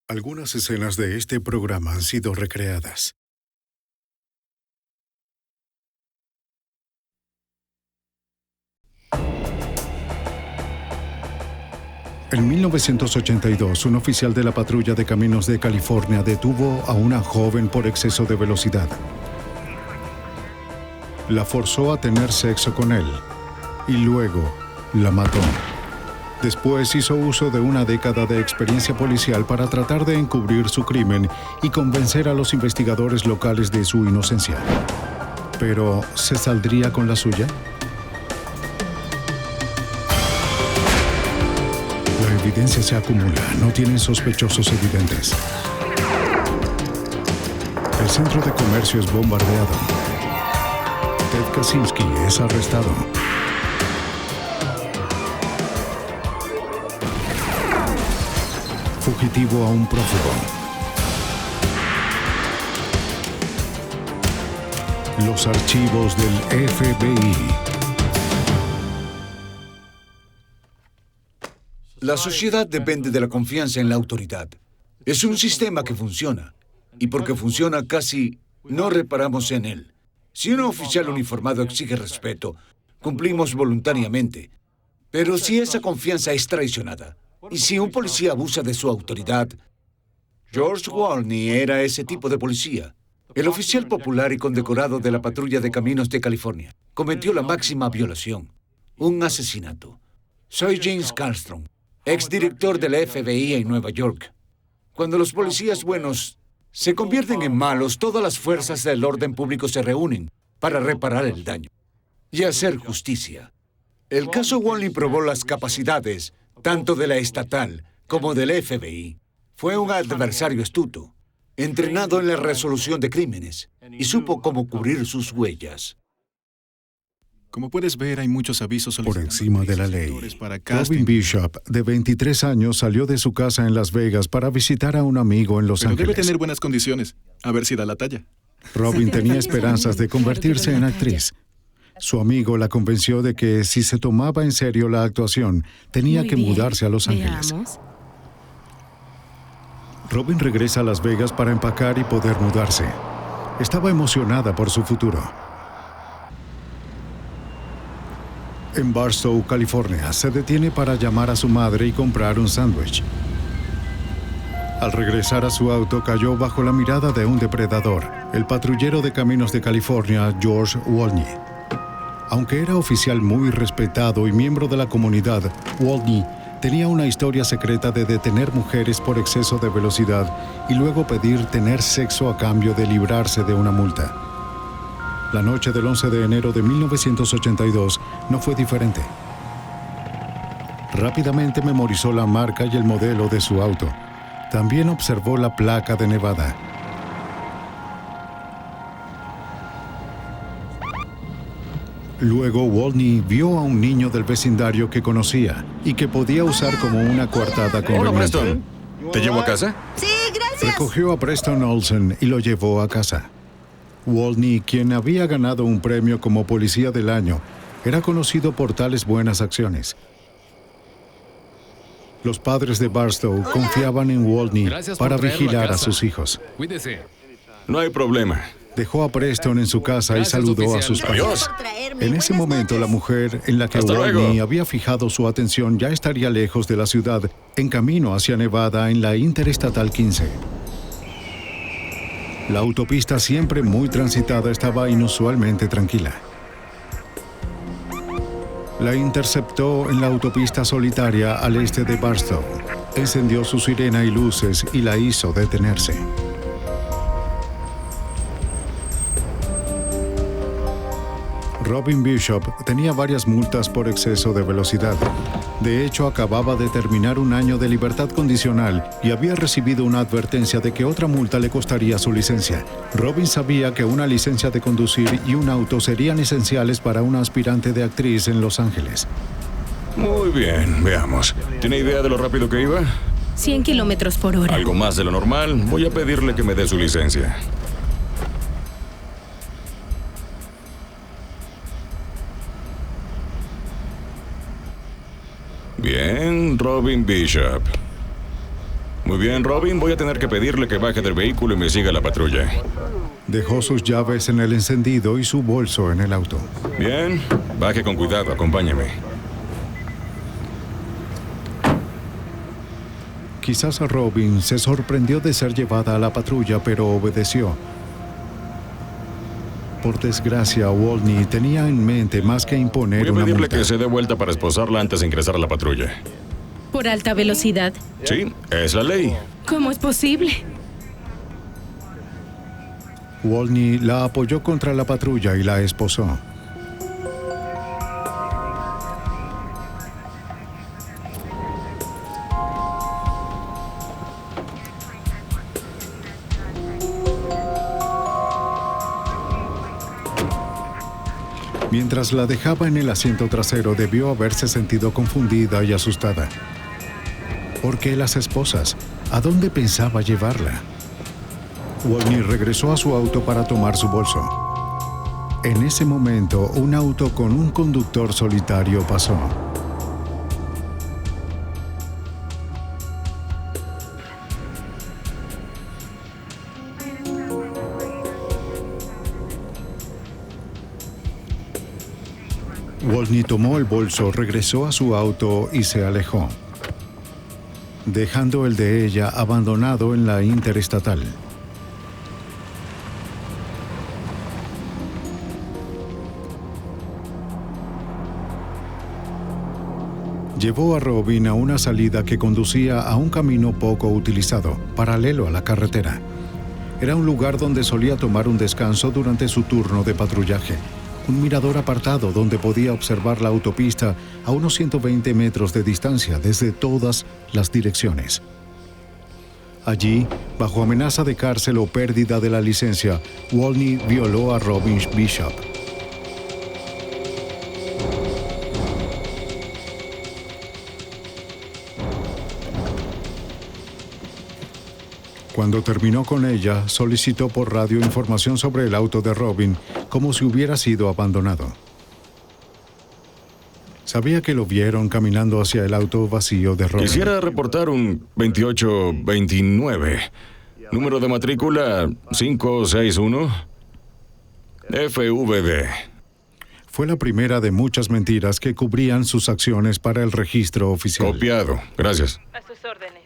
Algunas escenas de este programa han sido recreadas. En 1982, un oficial de la Patrulla de Caminos de California detuvo a una joven por exceso de velocidad. La forzó a tener sexo con él y luego la mató. Después hizo uso de una década de experiencia policial para tratar de encubrir su crimen y convencer a los investigadores locales de su inocencia. ¿Pero se saldría con la suya? La evidencia se acumula, no tienen sospechosos evidentes. El centro de comercio es bombardeado. Ted Kaczynski es arrestado. Fugitivo a un prófugo. Los archivos del FBI. La sociedad depende de la confianza en la autoridad. Es un sistema que funciona. Y porque funciona casi no reparamos en él. Si un oficial uniformado exige respeto, cumplimos voluntariamente. Pero si esa confianza es traicionada, y si un policía abusa de su autoridad, George Wolny era ese tipo de policía. El oficial popular y condecorado de la Patrulla de Caminos de California cometió la máxima violación, un asesinato. Soy James Carlstrom, exdirector del FBI en Nueva York. Cuando los policías buenos se convierten en malos, todas las fuerzas del orden público se reúnen para reparar el daño y hacer justicia. El caso Wolny probó las capacidades tanto de la estatal como del FBI. Fue un adversario astuto, entrenado en la resolución de crímenes, y supo cómo cubrir sus huellas. Como puedes ver, hay muchos avisos Por encima de la ley. para Robin casting. Bishop, de 23 años, salió de su casa en Las Vegas para visitar a un amigo en Los Pero debe Ángeles. tener buenas condiciones. A ver si da la talla. Robin tenía esperanzas de convertirse en actriz. Su amigo la convenció de que si se tomaba en serio la actuación, tenía Muy que bien, mudarse a Los Ángeles. veamos. Robin regresa a Las Vegas para empacar y poder mudarse. Estaba emocionada por su futuro. En Barstow, California, se detiene para llamar a su madre y comprar un sándwich. Al regresar a su auto, cayó bajo la mirada de un depredador, el patrullero de Caminos de California, George Wolny. Aunque era oficial muy respetado y miembro de la comunidad, Wolny tenía una historia secreta de detener mujeres por exceso de velocidad y luego pedir tener sexo a cambio de librarse de una multa. La noche del 11 de enero de 1982 no fue diferente. Rápidamente memorizó la marca y el modelo de su auto. También observó la placa de Nevada. Luego, Wolny vio a un niño del vecindario que conocía y que podía usar como una coartada Hola, conveniente. Preston. ¿Te llevo a casa? Sí, gracias. Recogió a Preston Olsen y lo llevó a casa. Wolny, quien había ganado un premio como policía del año, era conocido por tales buenas acciones. Los padres de Barstow confiaban en Wolny Gracias por para traerlo a vigilar a casa. sus hijos. Cuídese. No hay problema. Dejó a Preston en su casa y Gracias, saludó a oficial. sus Adiós. padres. Por traerme. En ese Buenas momento, la noches. mujer en la que Hasta Wolny luego. había fijado su atención ya estaría lejos de la ciudad, en camino hacia Nevada en la Interestatal 15. La autopista, siempre muy transitada, estaba inusualmente tranquila. La interceptó en la autopista solitaria al este de Barstow. Encendió su sirena y luces y la hizo detenerse. Robin Bishop tenía varias multas por exceso de velocidad. De hecho, acababa de terminar un año de libertad condicional y había recibido una advertencia de que otra multa le costaría su licencia. Robin sabía que una licencia de conducir y un auto serían esenciales para una aspirante de actriz en Los Ángeles. Muy bien, veamos. ¿Tiene idea de lo rápido que iba? 100 kilómetros por hora. Algo más de lo normal. Voy a pedirle que me dé su licencia. Bien, Robin Bishop. Muy Muy bien, Robin. Voy a tener que pedirle que baje del vehículo y me siga la patrulla. Dejó sus llaves en el encendido y su bolso en el auto. Bien, baje con cuidado. Acompáñeme. Quizás Robin se sorprendió de ser llevada a la patrulla, pero obedeció. Por desgracia, Wolney tenía en mente más que imponer Voy a una pedirle multa. que se dé vuelta para esposarla antes de ingresar a la patrulla. ¿Por alta velocidad? Sí, es la ley. ¿Cómo es posible? Wolney la apoyó contra la patrulla y la esposó. Mientras la dejaba en el asiento trasero, debió haberse sentido confundida y asustada. ¿Por qué las esposas? ¿A dónde pensaba llevarla? Wolney regresó a su auto para tomar su bolso. En ese momento, un auto con un conductor solitario pasó. Wolney tomó el bolso, regresó a su auto y se alejó, dejando el de ella abandonado en la interestatal. Llevó a Robin a una salida que conducía a un camino poco utilizado, paralelo a la carretera. Era un lugar donde solía tomar un descanso durante su turno de patrullaje. Un mirador apartado donde podía observar la autopista a unos 120 metros de distancia desde todas las direcciones. Allí, bajo amenaza de cárcel o pérdida de la licencia, Wolney violó a Robin Bishop. Cuando terminó con ella, solicitó por radio información sobre el auto de Robin, como si hubiera sido abandonado. Sabía que lo vieron caminando hacia el auto vacío de Robin. Quisiera reportar un 2829. Número de matrícula 561 FVD. Fue la primera de muchas mentiras que cubrían sus acciones para el registro oficial. Copiado. Gracias. A sus órdenes.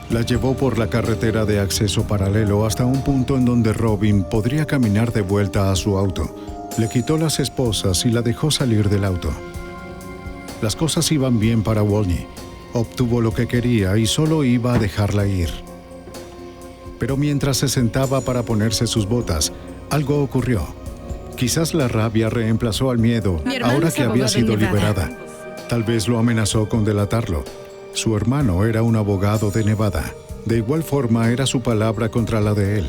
La llevó por la carretera de acceso paralelo hasta un punto en donde Robin podría caminar de vuelta a su auto. Le quitó las esposas y la dejó salir del auto. Las cosas iban bien para Wolney. Obtuvo lo que quería y solo iba a dejarla ir. Pero mientras se sentaba para ponerse sus botas, algo ocurrió. Quizás la rabia reemplazó al miedo Mi hermano ahora es que había abogado en sido Nevada. liberada. Tal vez lo amenazó con delatarlo. Su hermano era un abogado de Nevada. De igual forma era su palabra contra la de él.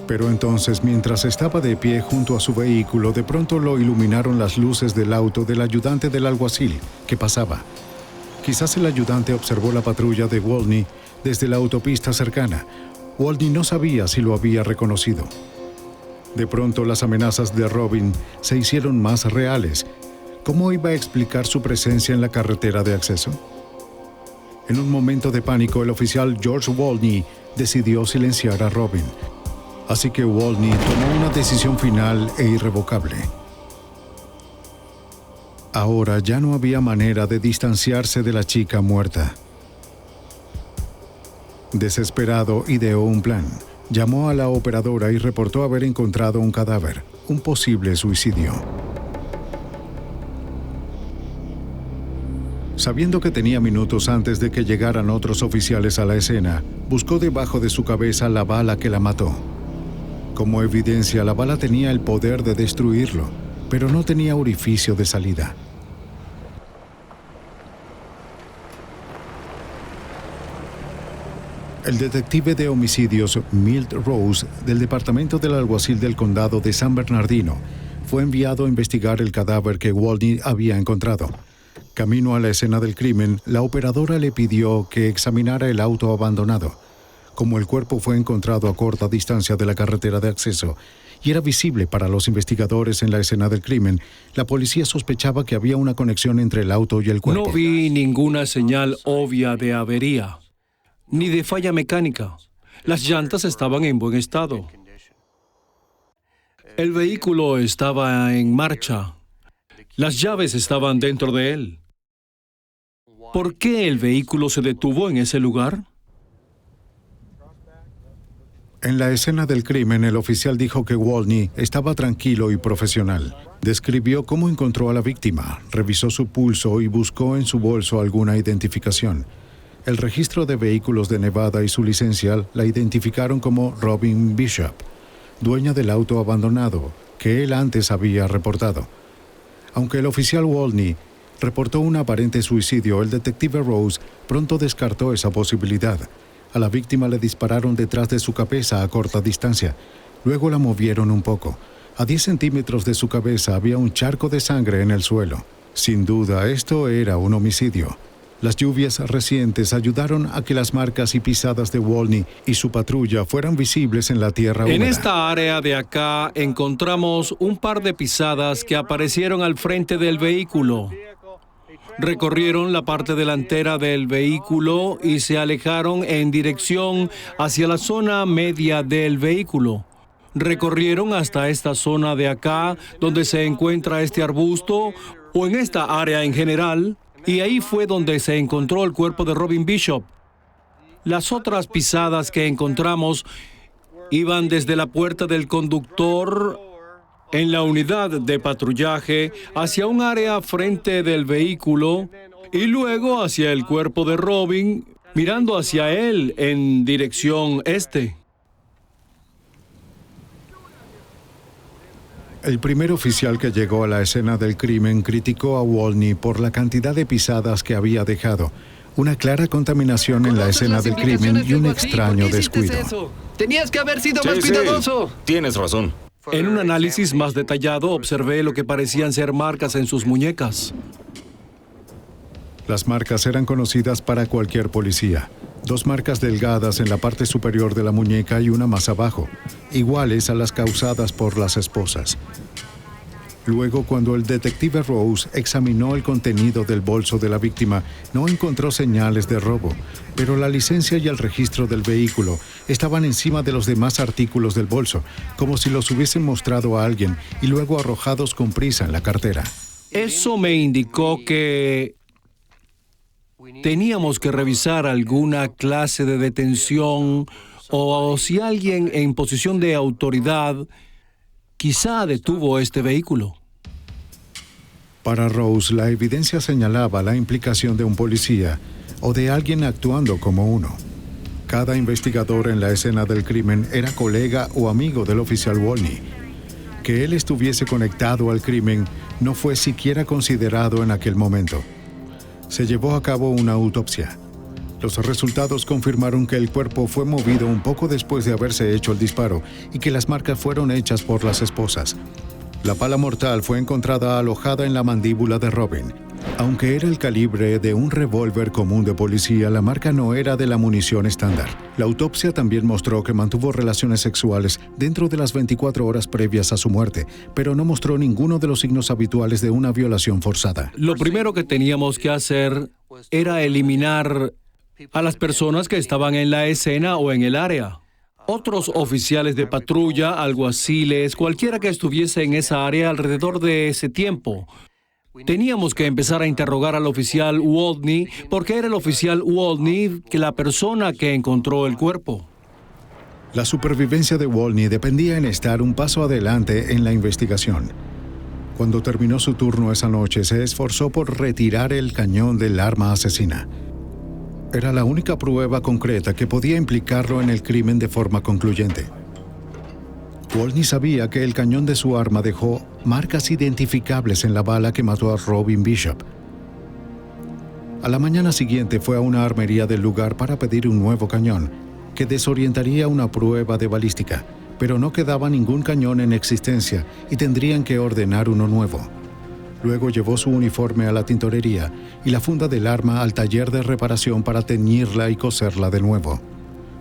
Pero entonces, mientras estaba de pie junto a su vehículo, de pronto lo iluminaron las luces del auto del ayudante del alguacil que pasaba. Quizás el ayudante observó la patrulla de Wolney desde la autopista cercana. Wolney no sabía si lo había reconocido. De pronto, las amenazas de Robin se hicieron más reales. ¿Cómo iba a explicar su presencia en la carretera de acceso? En un momento de pánico, el oficial George Wolney decidió silenciar a Robin. Así que Wolney tomó una decisión final e irrevocable. Ahora ya no había manera de distanciarse de la chica muerta. Desesperado, ideó un plan. Llamó a la operadora y reportó haber encontrado un cadáver, un posible suicidio. Sabiendo que tenía minutos antes de que llegaran otros oficiales a la escena, buscó debajo de su cabeza la bala que la mató. Como evidencia, la bala tenía el poder de destruirlo, pero no tenía orificio de salida. El detective de homicidios Milt Rose, del Departamento del Alguacil del Condado de San Bernardino, fue enviado a investigar el cadáver que Wolny había encontrado. Camino a la escena del crimen, la operadora le pidió que examinara el auto abandonado. Como el cuerpo fue encontrado a corta distancia de la carretera de acceso y era visible para los investigadores en la escena del crimen, la policía sospechaba que había una conexión entre el auto y el cuerpo. No vi ninguna señal obvia de avería, ni de falla mecánica. Las llantas estaban en buen estado. El vehículo estaba en marcha. Las llaves estaban dentro de él. ¿Por qué el vehículo se detuvo en ese lugar? En la escena del crimen, el oficial dijo que Wolny estaba tranquilo y profesional. Describió cómo encontró a la víctima, revisó su pulso y buscó en su bolso alguna identificación. El registro de vehículos de Nevada y su licencia la identificaron como Robin Bishop, dueña del auto abandonado que él antes había reportado. Aunque el oficial Wolny reportó un aparente suicidio, el detective Rose pronto descartó esa posibilidad. A la víctima le dispararon detrás de su cabeza a corta distancia. Luego la movieron un poco. A 10 centímetros de su cabeza había un charco de sangre en el suelo. Sin duda, esto era un homicidio. Las lluvias recientes ayudaron a que las marcas y pisadas de Wolny y su patrulla fueran visibles en la tierra húmeda. En esta área de acá encontramos un par de pisadas que aparecieron al frente del vehículo. Recorrieron la parte delantera del vehículo y se alejaron en dirección hacia la zona media del vehículo. Recorrieron hasta esta zona de acá, donde se encuentra este arbusto, o en esta área en general, y ahí fue donde se encontró el cuerpo de Robin Bishop. Las otras pisadas que encontramos iban desde la puerta del conductor en la unidad de patrullaje hacia un área frente del vehículo y luego hacia el cuerpo de Robin, mirando hacia él en dirección este. El primer oficial que llegó a la escena del crimen criticó a Wolny por la cantidad de pisadas que había dejado, una clara contaminación en la escena del crimen y un extraño descuido. Tenías que haber sido más cuidadoso. Tienes razón. En un análisis más detallado observé lo que parecían ser marcas en sus muñecas. Las marcas eran conocidas para cualquier policía. 2 marcas delgadas en la parte superior de la muñeca y una más abajo, iguales a las causadas por las esposas. Luego, cuando el detective Rose examinó el contenido del bolso de la víctima, no encontró señales de robo, pero la licencia y el registro del vehículo estaban encima de los demás artículos del bolso, como si los hubiesen mostrado a alguien y luego arrojados con prisa en la cartera. Eso me indicó que teníamos que revisar alguna clase de detención o si alguien en posición de autoridad quizá detuvo este vehículo. Para Rose, la evidencia señalaba la implicación de un policía o de alguien actuando como uno. Cada investigador en la escena del crimen era colega o amigo del oficial Wolny. Que él estuviese conectado al crimen no fue siquiera considerado en aquel momento. Se llevó a cabo una autopsia. Los resultados confirmaron que el cuerpo fue movido un poco después de haberse hecho el disparo y que las marcas fueron hechas por las esposas. La pala mortal fue encontrada alojada en la mandíbula de Robin. Aunque era el calibre de un revólver común de policía, la marca no era de la munición estándar. La autopsia también mostró que mantuvo relaciones sexuales dentro de las 24 horas previas a su muerte, pero no mostró ninguno de los signos habituales de una violación forzada. Lo primero que teníamos que hacer era eliminar a las personas que estaban en la escena o en el área. Otros oficiales de patrulla, alguaciles, cualquiera que estuviese en esa área alrededor de ese tiempo. Teníamos que empezar a interrogar al oficial Wolny, porque era el oficial Wolny la persona que encontró el cuerpo. La supervivencia de Wolny dependía en estar un paso adelante en la investigación. Cuando terminó su turno esa noche, se esforzó por retirar el cañón del arma asesina. Era la única prueba concreta que podía implicarlo en el crimen de forma concluyente. Wolny sabía que el cañón de su arma dejó marcas identificables en la bala que mató a Robin Bishop. A la mañana siguiente fue a una armería del lugar para pedir un nuevo cañón. que desorientaría una prueba de balística, pero no quedaba ningún cañón en existencia y tendrían que ordenar uno nuevo. Luego llevó su uniforme a la tintorería y la funda del arma al taller de reparación para teñirla y coserla de nuevo.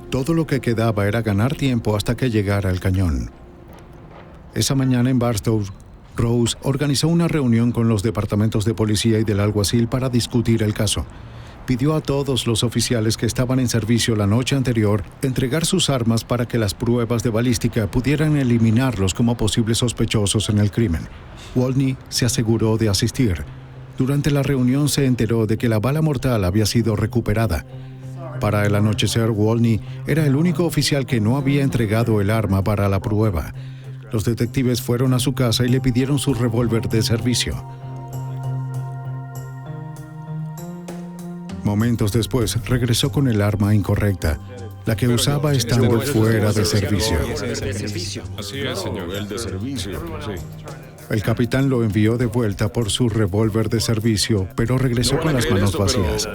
Todo lo que quedaba era ganar tiempo hasta que llegara el cañón. Esa mañana en Barstow, Rose organizó una reunión con los departamentos de policía y del alguacil para discutir el caso. Pidió a todos los oficiales que estaban en servicio la noche anterior entregar sus armas para que las pruebas de balística pudieran eliminarlos como posibles sospechosos en el crimen. Wolny se aseguró de asistir. Durante la reunión se enteró de que la bala mortal había sido recuperada. Para el anochecer, Wolny era el único oficial que no había entregado el arma para la prueba. Los detectives fueron a su casa y le pidieron su revólver de servicio. Momentos después, regresó con el arma incorrecta, la que usaba estando fuera de servicio. Así es, señor, el de servicio, sí. El capitán lo envió de vuelta por su revólver de servicio, pero regresó con las manos vacías.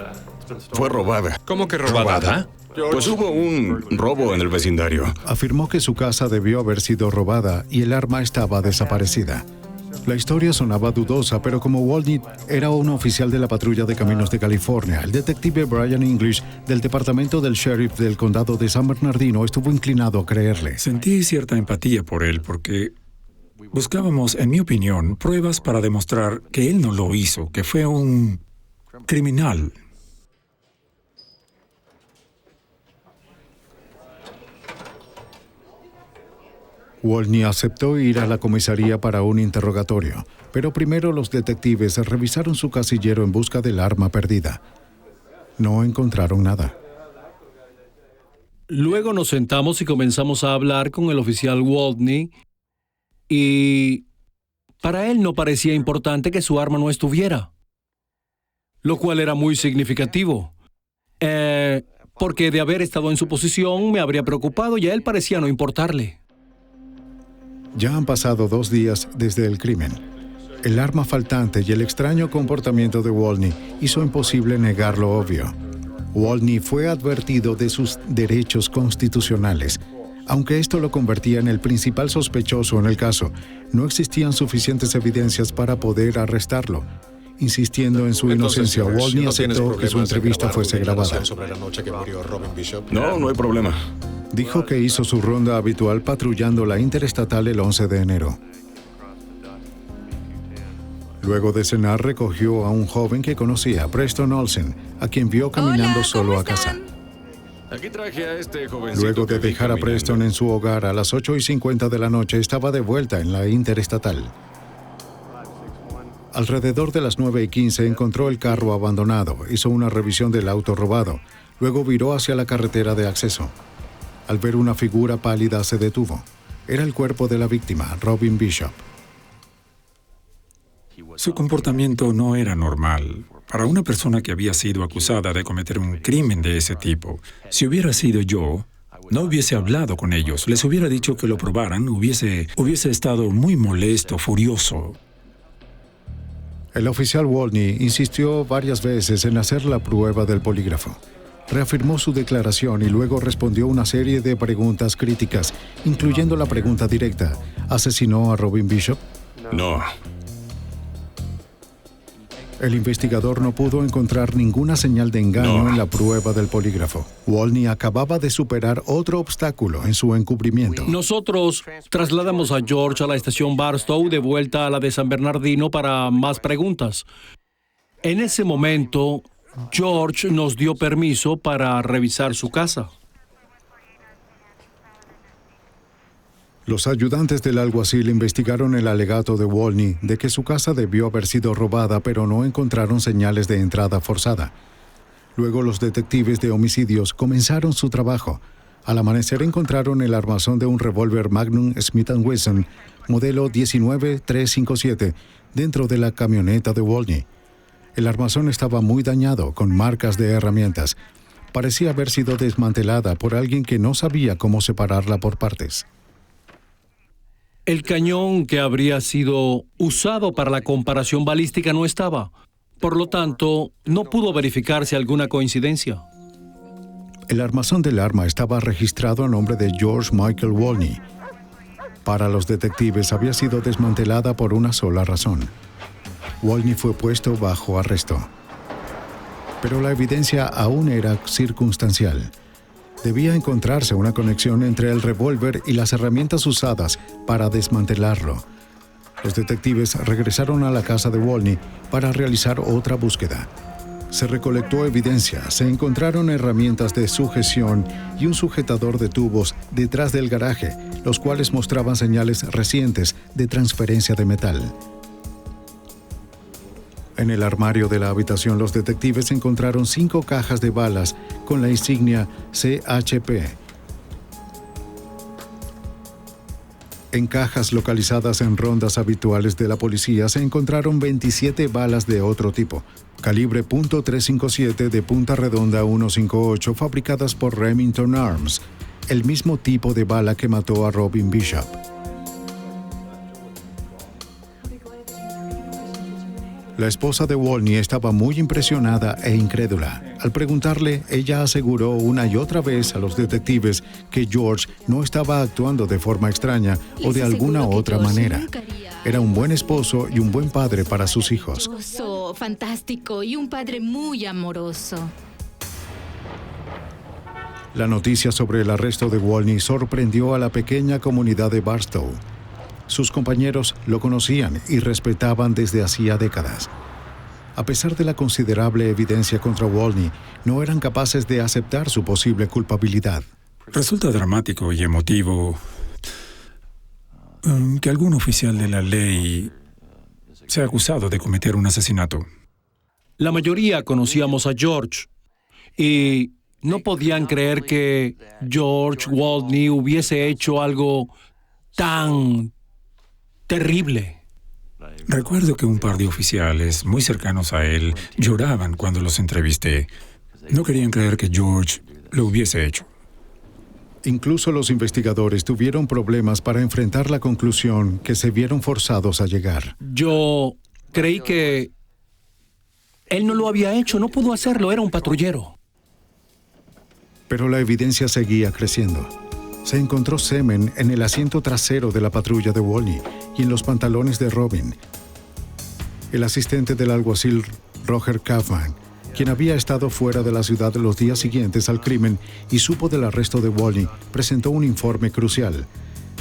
Fue robada. ¿Cómo que robada? Pues hubo un robo en el vecindario. Afirmó que su casa debió haber sido robada y el arma estaba desaparecida. La historia sonaba dudosa, pero como Wolny era un oficial de la patrulla de caminos de California, el detective Brian English del departamento del sheriff del condado de San Bernardino estuvo inclinado a creerle. Sentí cierta empatía por él porque buscábamos, en mi opinión, pruebas para demostrar que él no lo hizo, que fue un criminal. Wolny aceptó ir a la comisaría para un interrogatorio, pero primero los detectives revisaron su casillero en busca del arma perdida. No encontraron nada. Luego nos sentamos y comenzamos a hablar con el oficial Wolny y para él no parecía importante que su arma no estuviera, lo cual era muy significativo, porque de haber estado en su posición me habría preocupado y a él parecía no importarle. Ya han pasado 2 días desde el crimen. El arma faltante y el extraño comportamiento de Wolny hizo imposible negar lo obvio. Wolny fue advertido de sus derechos constitucionales. Aunque esto lo convertía en el principal sospechoso en el caso, no existían suficientes evidencias para poder arrestarlo. Insistiendo en su inocencia, Wolny aceptó que su entrevista fuese grabada. No hay problema. Dijo que hizo su ronda habitual patrullando la interestatal el 11 de enero. Luego de cenar, recogió a un joven que conocía, Preston Olsen, a quien vio caminando solo a casa. Aquí traje a este jovencito. Luego de que vi dejar a caminando. Preston en su hogar a las 8:50 de la noche, estaba de vuelta en la interestatal. Alrededor de las 9:15 encontró el carro abandonado, hizo una revisión del auto robado, luego viró hacia la carretera de acceso. Al ver una figura pálida se detuvo. Era el cuerpo de la víctima, Robin Bishop. Su comportamiento no era normal. Para una persona que había sido acusada de cometer un crimen de ese tipo, si hubiera sido yo, no hubiese hablado con ellos, les hubiera dicho que lo probaran, hubiese estado muy molesto, furioso. El oficial Wolny insistió varias veces en hacer la prueba del polígrafo. Reafirmó su declaración y luego respondió una serie de preguntas críticas, incluyendo la pregunta directa: ¿asesinó a Robin Bishop? No. El investigador no pudo encontrar ninguna señal de engaño en la prueba del polígrafo. Wolny acababa de superar otro obstáculo en su encubrimiento. Nosotros trasladamos a George a la estación Barstow de vuelta a la de San Bernardino para más preguntas. En ese momento, George nos dio permiso para revisar su casa. Los ayudantes del alguacil investigaron el alegato de Wolny de que su casa debió haber sido robada, pero no encontraron señales de entrada forzada. Luego los detectives de homicidios comenzaron su trabajo. Al amanecer encontraron el armazón de un revólver Magnum Smith & Wesson, modelo 19357, dentro de la camioneta de Wolny. El armazón estaba muy dañado, con marcas de herramientas. Parecía haber sido desmantelada por alguien que no sabía cómo separarla por partes. El cañón que habría sido usado para la comparación balística no estaba. Por lo tanto, no pudo verificarse alguna coincidencia. El armazón del arma estaba registrado a nombre de George Michael Wolney. Para los detectives había sido desmantelada por una sola razón. Wolney fue puesto bajo arresto. Pero la evidencia aún era circunstancial. Debía encontrarse una conexión entre el revólver y las herramientas usadas para desmantelarlo. Los detectives regresaron a la casa de Wolney para realizar otra búsqueda. Se recolectó evidencia, se encontraron herramientas de sujeción y un sujetador de tubos detrás del garaje, los cuales mostraban señales recientes de transferencia de metal. En el armario de la habitación, los detectives encontraron 5 cajas de balas con la insignia CHP. En cajas localizadas en rondas habituales de la policía se encontraron 27 balas de otro tipo, calibre .357 de punta redonda 158 fabricadas por Remington Arms, el mismo tipo de bala que mató a Robin Bishop. La esposa de Wolney estaba muy impresionada e incrédula. Al preguntarle, ella aseguró una y otra vez a los detectives que George no estaba actuando de forma extraña o de alguna otra manera. Era un buen esposo y un buen padre para sus hijos. Fantástico y un padre muy amoroso. La noticia sobre el arresto de Wolney sorprendió a la pequeña comunidad de Barstow. Sus compañeros lo conocían y respetaban desde hacía décadas. A pesar de la considerable evidencia contra Wolney, no eran capaces de aceptar su posible culpabilidad. Resulta dramático y emotivo que algún oficial de la ley sea acusado de cometer un asesinato. La mayoría conocíamos a George y no podían creer que George Wolney hubiese hecho algo tan terrible. Recuerdo que un par de oficiales muy cercanos a él lloraban cuando los entrevisté. No querían creer que George lo hubiese hecho. Incluso los investigadores tuvieron problemas para enfrentar la conclusión que se vieron forzados a llegar. Yo creí que él no lo había hecho, no pudo hacerlo, era un patrullero. Pero la evidencia seguía creciendo. Se encontró semen en el asiento trasero de la patrulla de Wolney y en los pantalones de Robin. El asistente del alguacil Roger Kaufman, quien había estado fuera de la ciudad los días siguientes al crimen y supo del arresto de Wolney, presentó un informe crucial.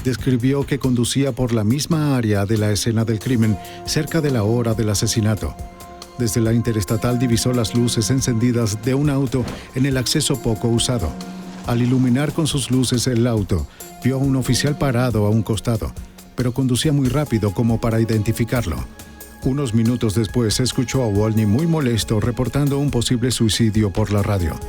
Describió que conducía por la misma área de la escena del crimen cerca de la hora del asesinato. Desde la interestatal divisó las luces encendidas de un auto en el acceso poco usado. Al iluminar con sus luces el auto, vio a un oficial parado a un costado, pero conducía muy rápido como para identificarlo. Unos minutos después, escuchó a Wolney muy molesto reportando un posible suicidio por la radio.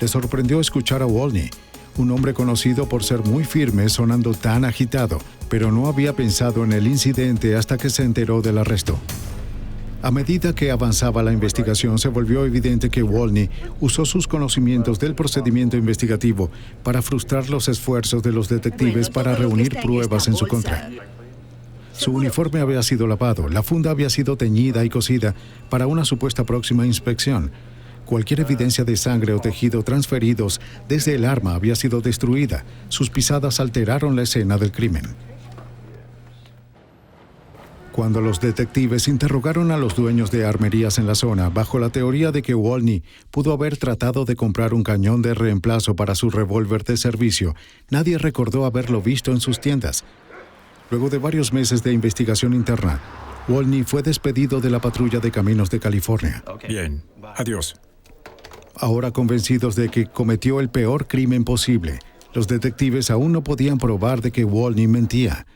Le sorprendió escuchar a Wolney, un hombre conocido por ser muy firme, sonando tan agitado, pero no había pensado en el incidente hasta que se enteró del arresto. A medida que avanzaba la investigación, se volvió evidente que Wolney usó sus conocimientos del procedimiento investigativo para frustrar los esfuerzos de los detectives para reunir pruebas en su contra. Su uniforme había sido lavado, la funda había sido teñida y cosida para una supuesta próxima inspección. Cualquier evidencia de sangre o tejido transferidos desde el arma había sido destruida. Sus pisadas alteraron la escena del crimen. Cuando los detectives interrogaron a los dueños de armerías en la zona, bajo la teoría de que Wolney pudo haber tratado de comprar un cañón de reemplazo para su revólver de servicio, nadie recordó haberlo visto en sus tiendas. Luego de varios meses de investigación interna, Wolney fue despedido de la patrulla de caminos de California. Bien, adiós. Ahora convencidos de que cometió el peor crimen posible, los detectives aún no podían probar de que Wolney mentía.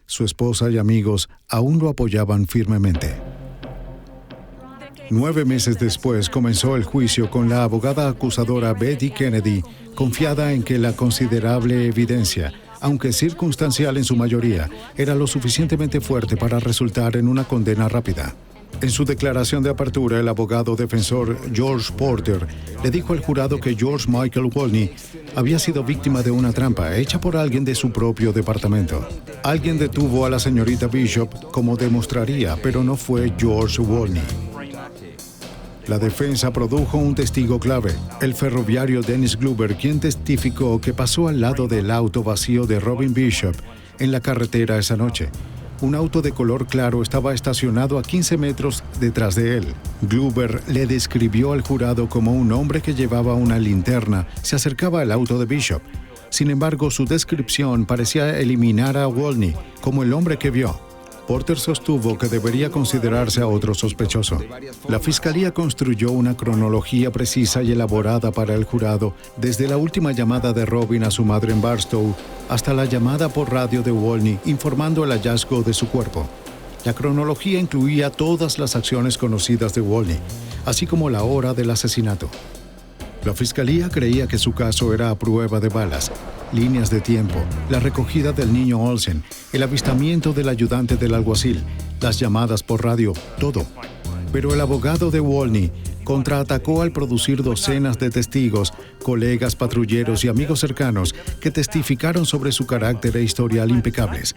Su esposa y amigos aún lo apoyaban firmemente. 9 meses después comenzó el juicio con la abogada acusadora Betty Kennedy, confiada en que la considerable evidencia, aunque circunstancial en su mayoría, era lo suficientemente fuerte para resultar en una condena rápida. En su declaración de apertura, el abogado defensor George Porter le dijo al jurado que George Michael Wolney había sido víctima de una trampa hecha por alguien de su propio departamento. Alguien detuvo a la señorita Bishop, como demostraría, pero no fue George Wolney. La defensa produjo un testigo clave, el ferroviario Dennis Glover, quien testificó que pasó al lado del auto vacío de Robin Bishop en la carretera esa noche. Un auto de color claro estaba estacionado a 15 metros detrás de él. Glover le describió al jurado como un hombre que llevaba una linterna, se acercaba al auto de Bishop. Sin embargo, su descripción parecía eliminar a Wolny como el hombre que vio. Porter sostuvo que debería considerarse a otro sospechoso. La fiscalía construyó una cronología precisa y elaborada para el jurado, desde la última llamada de Robin a su madre en Barstow hasta la llamada por radio de Wolny informando el hallazgo de su cuerpo. La cronología incluía todas las acciones conocidas de Wolny, así como la hora del asesinato. La fiscalía creía que su caso era a prueba de balas, líneas de tiempo, la recogida del niño Olsen, el avistamiento del ayudante del alguacil, las llamadas por radio, todo. Pero el abogado de Wolny contraatacó al producir docenas de testigos, colegas patrulleros y amigos cercanos que testificaron sobre su carácter e historial impecables.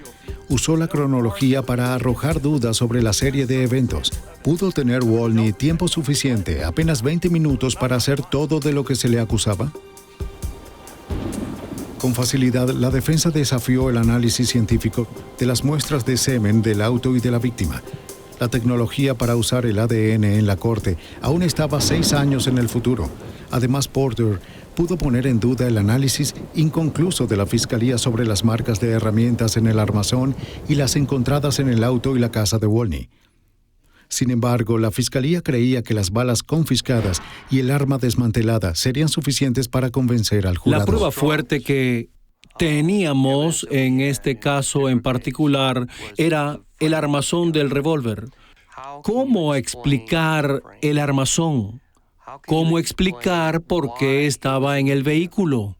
Usó la cronología para arrojar dudas sobre la serie de eventos. ¿Pudo tener Wolny tiempo suficiente, apenas 20 minutos, para hacer todo de lo que se le acusaba? Con facilidad, la defensa desafió el análisis científico de las muestras de semen del auto y de la víctima. La tecnología para usar el ADN en la corte aún estaba 6 años en el futuro. Además, Porter pudo poner en duda el análisis inconcluso de la fiscalía sobre las marcas de herramientas en el armazón y las encontradas en el auto y la casa de Wolny. Sin embargo, la fiscalía creía que las balas confiscadas y el arma desmantelada serían suficientes para convencer al jurado. La prueba fuerte que teníamos en este caso en particular era el armazón del revólver. ¿Cómo explicar el armazón? ¿Cómo explicar por qué estaba en el vehículo?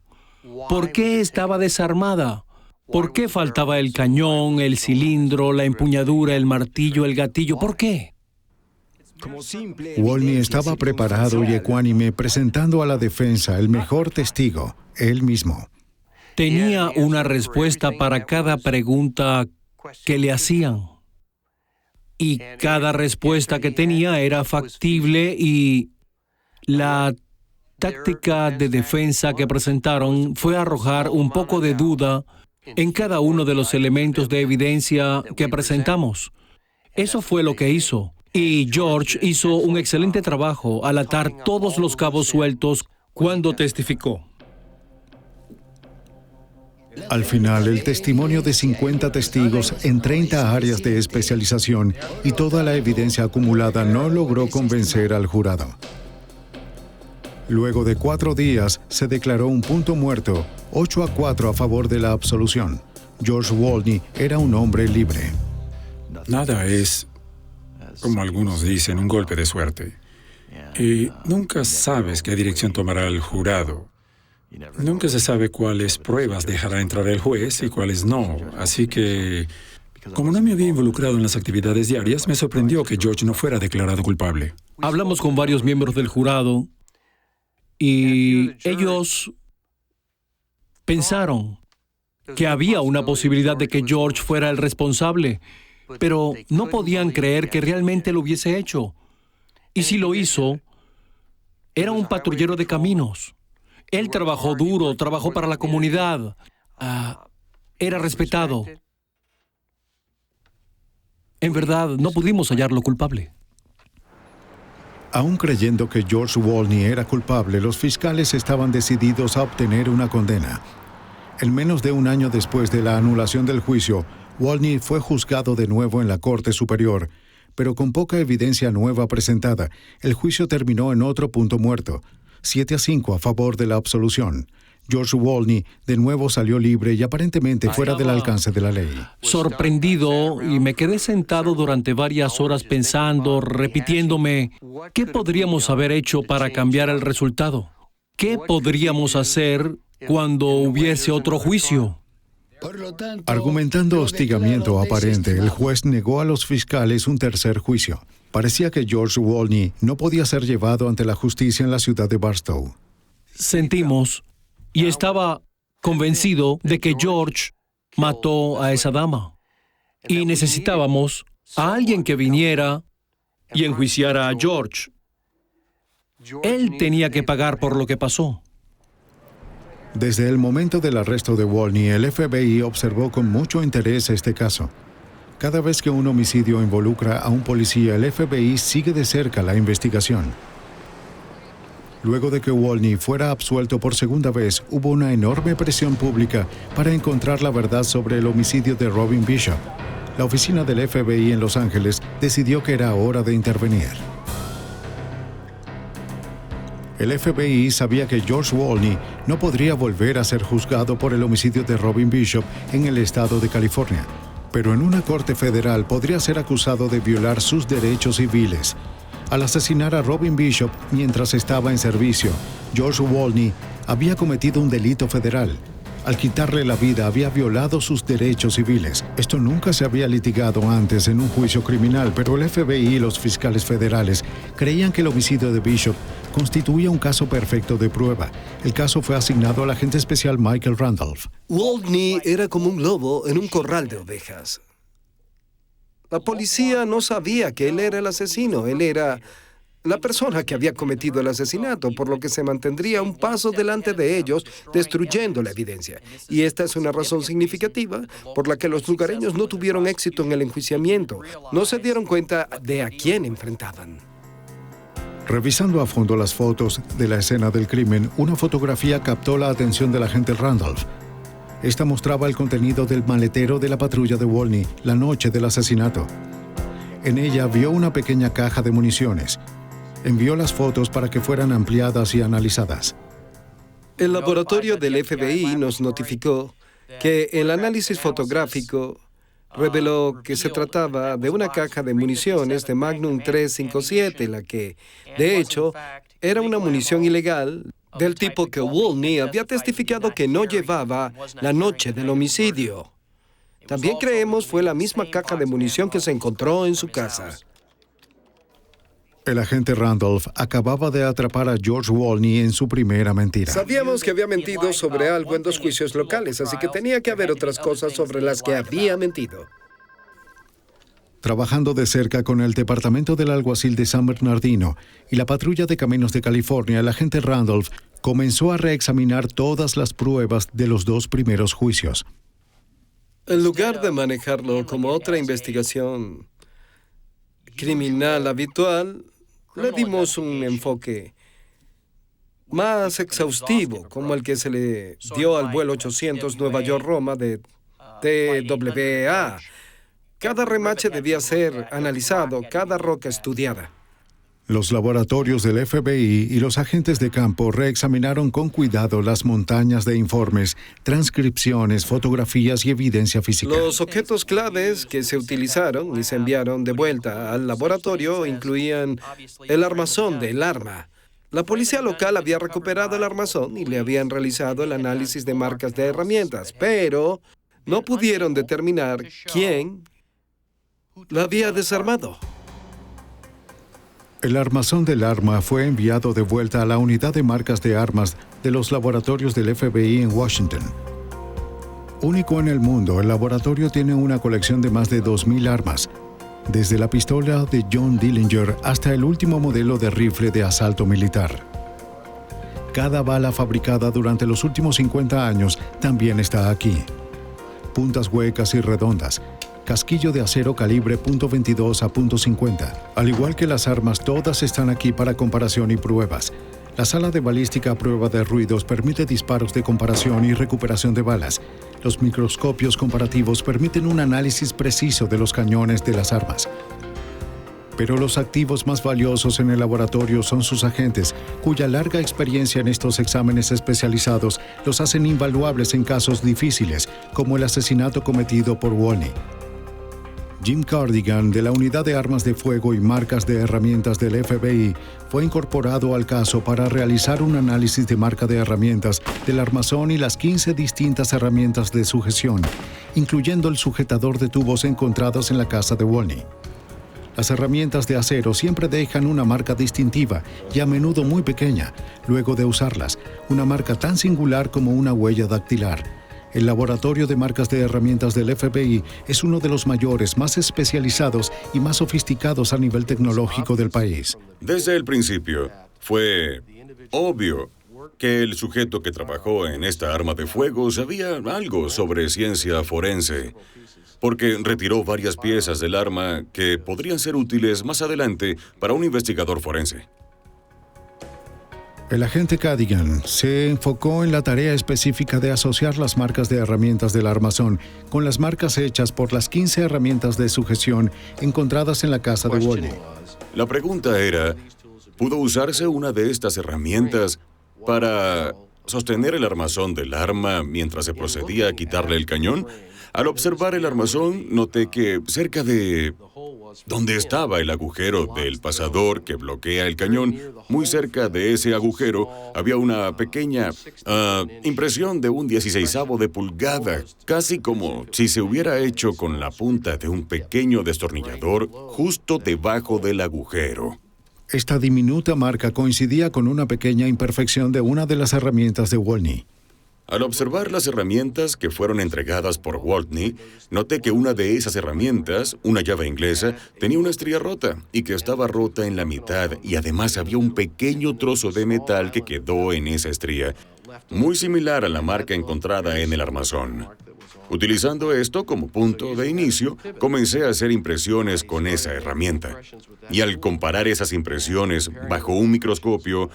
¿Por qué estaba desarmada? ¿Por qué faltaba el cañón, el cilindro, la empuñadura, el martillo, el gatillo? ¿Por qué? Wolny estaba preparado y ecuánime, presentando a la defensa el mejor testigo, él mismo. Tenía una respuesta para cada pregunta que le hacían. Y cada respuesta que tenía era factible y la táctica de defensa que presentaron fue arrojar un poco de duda en cada uno de los elementos de evidencia que presentamos. Eso fue lo que hizo. Y George hizo un excelente trabajo al atar todos los cabos sueltos cuando testificó. Al final, el testimonio de 50 testigos en 30 áreas de especialización y toda la evidencia acumulada no logró convencer al jurado. Luego de 4 días, se declaró un punto muerto, 8-4 a favor de la absolución. George Wolny era un hombre libre. Nada es, como algunos dicen, un golpe de suerte. Y nunca sabes qué dirección tomará el jurado. Nunca se sabe cuáles pruebas dejará entrar el juez y cuáles no. Así que, como no me había involucrado en las actividades diarias, me sorprendió que George no fuera declarado culpable. Hablamos con varios miembros del jurado y ellos pensaron que había una posibilidad de que George fuera el responsable, pero no podían creer que realmente lo hubiese hecho. Y si lo hizo, era un patrullero de caminos. Él trabajó duro, trabajó para la comunidad. Era respetado. En verdad, no pudimos hallarlo culpable. Aún creyendo que George Wolny era culpable, los fiscales estaban decididos a obtener una condena. En menos de un año después de la anulación del juicio, Wolny fue juzgado de nuevo en la Corte Superior, pero con poca evidencia nueva presentada, el juicio terminó en otro punto muerto, 7-5 a favor de la absolución. George Wolny de nuevo salió libre y aparentemente fuera del alcance de la ley. Sorprendido, y me quedé sentado durante varias horas pensando, repitiéndome, ¿qué podríamos haber hecho para cambiar el resultado? ¿Qué podríamos hacer cuando hubiese otro juicio? Argumentando hostigamiento aparente, el juez negó a los fiscales un tercer juicio. Parecía que George Wolny no podía ser llevado ante la justicia en la ciudad de Barstow. Sentimos, y estaba convencido de que George mató a esa dama. Y necesitábamos a alguien que viniera y enjuiciara a George. Él tenía que pagar por lo que pasó. Desde el momento del arresto de Wolny, el FBI observó con mucho interés este caso. Cada vez que un homicidio involucra a un policía, el FBI sigue de cerca la investigación. Luego de que Wolny fuera absuelto por segunda vez, hubo una enorme presión pública para encontrar la verdad sobre el homicidio de Robin Bishop. La oficina del FBI en Los Ángeles decidió que era hora de intervenir. El FBI sabía que George Wolny no podría volver a ser juzgado por el homicidio de Robin Bishop en el estado de California, pero en una corte federal podría ser acusado de violar sus derechos civiles. Al asesinar a Robin Bishop mientras estaba en servicio, George Wolny había cometido un delito federal. Al quitarle la vida, había violado sus derechos civiles. Esto nunca se había litigado antes en un juicio criminal, pero el FBI y los fiscales federales creían que el homicidio de Bishop constituía un caso perfecto de prueba. El caso fue asignado al agente especial Michael Randolph. Wolny era como un lobo en un corral de ovejas. La policía no sabía que él era el asesino. Él era la persona que había cometido el asesinato, por lo que se mantendría un paso delante de ellos, destruyendo la evidencia. Y esta es una razón significativa por la que los lugareños no tuvieron éxito en el enjuiciamiento. No se dieron cuenta de a quién enfrentaban. Revisando a fondo las fotos de la escena del crimen, una fotografía captó la atención del agente Randolph. Esta mostraba el contenido del maletero de la patrulla de Wolny la noche del asesinato. En ella vio una pequeña caja de municiones. Envió las fotos para que fueran ampliadas y analizadas. El laboratorio del FBI nos notificó que el análisis fotográfico reveló que se trataba de una caja de municiones de Magnum 357, la que, de hecho, era una munición ilegal del tipo que Wolny había testificado que no llevaba la noche del homicidio. También creemos fue la misma caja de munición que se encontró en su casa. El agente Randolph acababa de atrapar a George Wolny en su primera mentira. Sabíamos que había mentido sobre algo en 2 juicios locales, así que tenía que haber otras cosas sobre las que había mentido. Trabajando de cerca con el Departamento del Alguacil de San Bernardino y la Patrulla de Caminos de California, el agente Randolph comenzó a reexaminar todas las pruebas de los 2 primeros juicios. En lugar de manejarlo como otra investigación criminal habitual, le dimos un enfoque más exhaustivo, como el que se le dio al vuelo 800 Nueva York-Roma de TWA. Cada remache debía ser analizado, cada roca estudiada. Los laboratorios del FBI y los agentes de campo reexaminaron con cuidado las montañas de informes, transcripciones, fotografías y evidencia física. Los objetos claves que se utilizaron y se enviaron de vuelta al laboratorio incluían el armazón del arma. La policía local había recuperado el armazón y le habían realizado el análisis de marcas de herramientas, pero no pudieron determinar quién la había desarmado. El armazón del arma fue enviado de vuelta a la unidad de marcas de armas de los laboratorios del FBI en Washington. Único en el mundo, el laboratorio tiene una colección de más de 2,000 armas, desde la pistola de John Dillinger hasta el último modelo de rifle de asalto militar. Cada bala fabricada durante los últimos 50 años también está aquí. Puntas huecas y redondas, casquillo de acero calibre .22 a .50. Al igual que las armas, todas están aquí para comparación y pruebas. La sala de balística a prueba de ruidos permite disparos de comparación y recuperación de balas. Los microscopios comparativos permiten un análisis preciso de los cañones de las armas. Pero los activos más valiosos en el laboratorio son sus agentes, cuya larga experiencia en estos exámenes especializados los hacen invaluables en casos difíciles, como el asesinato cometido por Wolny. Jim Cardigan, de la Unidad de Armas de Fuego y Marcas de Herramientas del FBI, fue incorporado al caso para realizar un análisis de marca de herramientas del armazón y las 15 distintas herramientas de sujeción, incluyendo el sujetador de tubos encontrados en la casa de Wolny. Las herramientas de acero siempre dejan una marca distintiva y a menudo muy pequeña, luego de usarlas, una marca tan singular como una huella dactilar. El laboratorio de marcas de herramientas del FBI es uno de los mayores, más especializados y más sofisticados a nivel tecnológico del país. Desde el principio, Fue obvio que el sujeto que trabajó en esta arma de fuego sabía algo sobre ciencia forense, porque retiró varias piezas del arma que podrían ser útiles más adelante para un investigador forense. El agente Cadigan se enfocó en la tarea específica de asociar las marcas de herramientas del armazón con las marcas hechas por las 15 herramientas de sujeción encontradas en la casa de Wolney. La pregunta era, ¿pudo usarse una de estas herramientas para sostener el armazón del arma mientras se procedía a quitarle el cañón? Al observar el armazón, noté que cerca de donde estaba el agujero del pasador que bloquea el cañón, muy cerca de ese agujero, había una pequeña impresión de un 16avo de pulgada, casi como si se hubiera hecho con la punta de un pequeño destornillador justo debajo del agujero. Esta diminuta marca coincidía con una pequeña imperfección de una de las herramientas de Wolney. Al observar las herramientas que fueron entregadas por Wolney, noté que una de esas herramientas, una llave inglesa, tenía una estría rota y que estaba rota en la mitad, y además había un pequeño trozo de metal que quedó en esa estría, muy similar a la marca encontrada en el armazón. Utilizando esto como punto de inicio, comencé a hacer impresiones con esa herramienta. Y al comparar esas impresiones bajo un microscopio,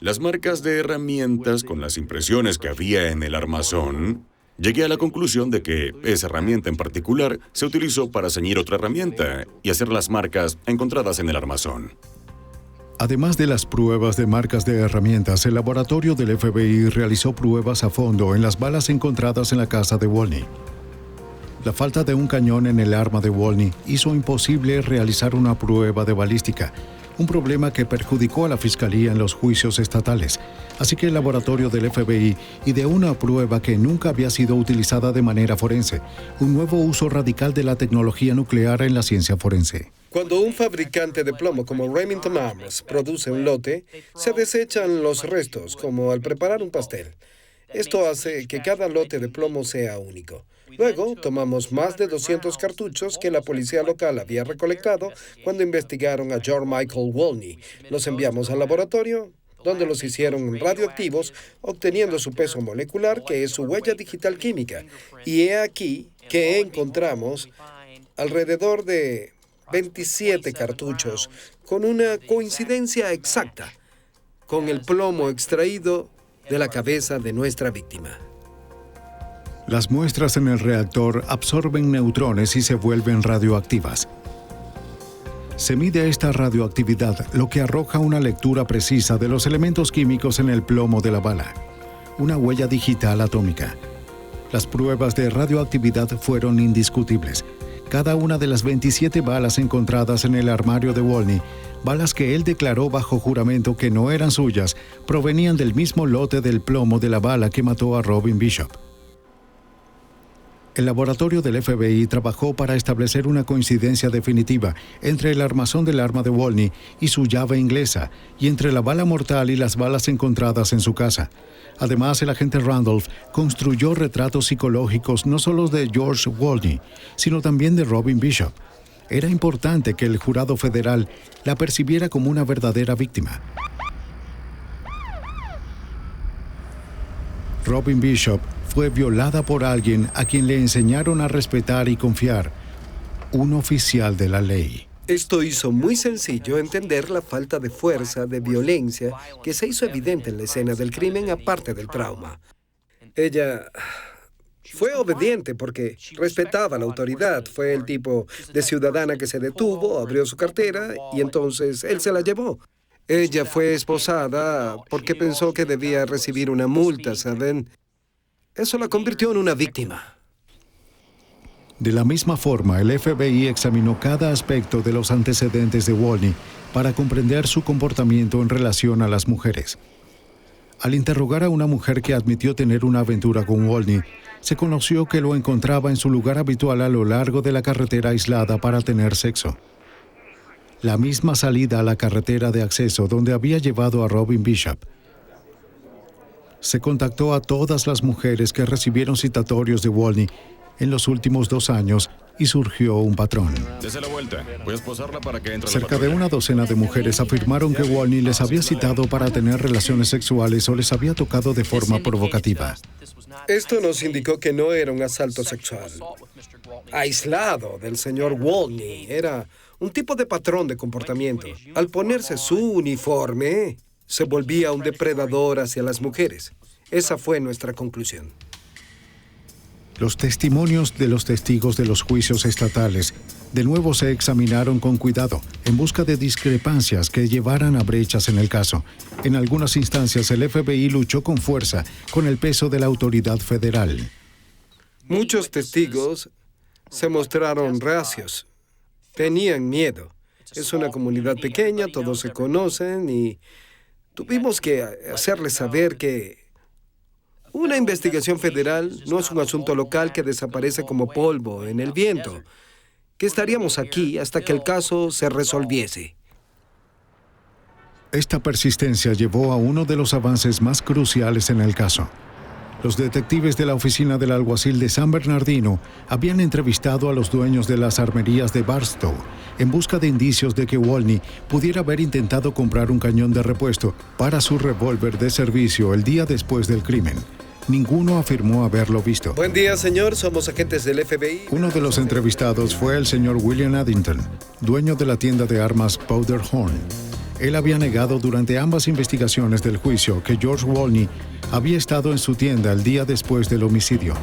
las marcas de herramientas con las impresiones que había en el armazón, llegué a la conclusión de que esa herramienta en particular se utilizó para ceñir otra herramienta y hacer las marcas encontradas en el armazón. Además de las pruebas de marcas de herramientas, el laboratorio del FBI realizó pruebas a fondo en las balas encontradas en la casa de Wolney. La falta de un cañón en el arma de Wolney hizo imposible realizar una prueba de balística, un problema que perjudicó a la Fiscalía en los juicios estatales. Así que el laboratorio del FBI ideó una prueba que nunca había sido utilizada de manera forense, un nuevo uso radical de la tecnología nuclear en la ciencia forense. Cuando un fabricante de plomo como Remington Arms produce un lote, se desechan los restos, como al preparar un pastel. Esto hace que cada lote de plomo sea único. Luego, tomamos más de 200 cartuchos que la policía local había recolectado cuando investigaron a George Michael Wolney. Los enviamos al laboratorio, donde los hicieron radioactivos, obteniendo su peso molecular, que es su huella digital química. Y he aquí que encontramos alrededor de 27 cartuchos, con una coincidencia exacta con el plomo extraído de la cabeza de nuestra víctima. Las muestras en el reactor absorben neutrones y se vuelven radioactivas. Se mide esta radioactividad, lo que arroja una lectura precisa de los elementos químicos en el plomo de la bala, una huella digital atómica. Las pruebas de radioactividad fueron indiscutibles. Cada una de las 27 balas encontradas en el armario de Wolney, balas que él declaró bajo juramento que no eran suyas, provenían del mismo lote del plomo de la bala que mató a Robin Bishop. El laboratorio del FBI trabajó para establecer una coincidencia definitiva entre el armazón del arma de Wolney y su llave inglesa, y entre la bala mortal y las balas encontradas en su casa. Además, el agente Randolph construyó retratos psicológicos no solo de George Wolney, sino también de Robin Bishop. Era importante que el jurado federal la percibiera como una verdadera víctima. Robin Bishop fue violada por alguien a quien le enseñaron a respetar y confiar, un oficial de la ley. Esto hizo muy sencillo entender la falta de fuerza, de violencia, que se hizo evidente en la escena del crimen, aparte del trauma. Ella fue obediente porque respetaba la autoridad. Fue el tipo de ciudadana que se detuvo, abrió su cartera y entonces él se la llevó. Ella fue esposada porque pensó que debía recibir una multa, ¿saben? Eso la convirtió en una víctima. De la misma forma, el FBI examinó cada aspecto de los antecedentes de Wolney para comprender su comportamiento en relación a las mujeres. Al interrogar a una mujer que admitió tener una aventura con Wolney, se conoció que lo encontraba en su lugar habitual a lo largo de la carretera aislada para tener sexo. La misma salida a la carretera de acceso donde había llevado a Robin Bishop. Se contactó a todas las mujeres que recibieron citatorios de Wolney en los últimos 2 años y surgió un patrón. Dese la vuelta. Voy a esposarla para que entre. Cerca de una docena de mujeres afirmaron que Wolny les había citado para tener relaciones sexuales o les había tocado de forma provocativa. Esto nos indicó que no era un asalto sexual aislado del señor Wolny. Era un tipo de patrón de comportamiento. Al ponerse su uniforme, se volvía un depredador hacia las mujeres. Esa fue nuestra conclusión. Los testimonios de los testigos de los juicios estatales de nuevo se examinaron con cuidado en busca de discrepancias que llevaran a brechas en el caso. En algunas instancias el FBI luchó con fuerza con el peso de la autoridad federal. Muchos testigos se mostraron reacios. Tenían miedo. Es una comunidad pequeña, todos se conocen y tuvimos que hacerles saber que una investigación federal no es un asunto local que desaparece como polvo en el viento, que estaríamos aquí hasta que el caso se resolviese. Esta persistencia llevó a uno de los avances más cruciales en el caso. Los detectives de la oficina del alguacil de San Bernardino habían entrevistado a los dueños de las armerías de Barstow en busca de indicios de que Wolny pudiera haber intentado comprar un cañón de repuesto para su revólver de servicio el día después del crimen. Ninguno afirmó haberlo visto. Buen día, señor. Somos agentes del FBI. Uno de los entrevistados fue el señor William Addington, dueño de la tienda de armas Powderhorn. Él había negado durante ambas investigaciones del juicio que George Wolny había estado en su tienda el día después del homicidio.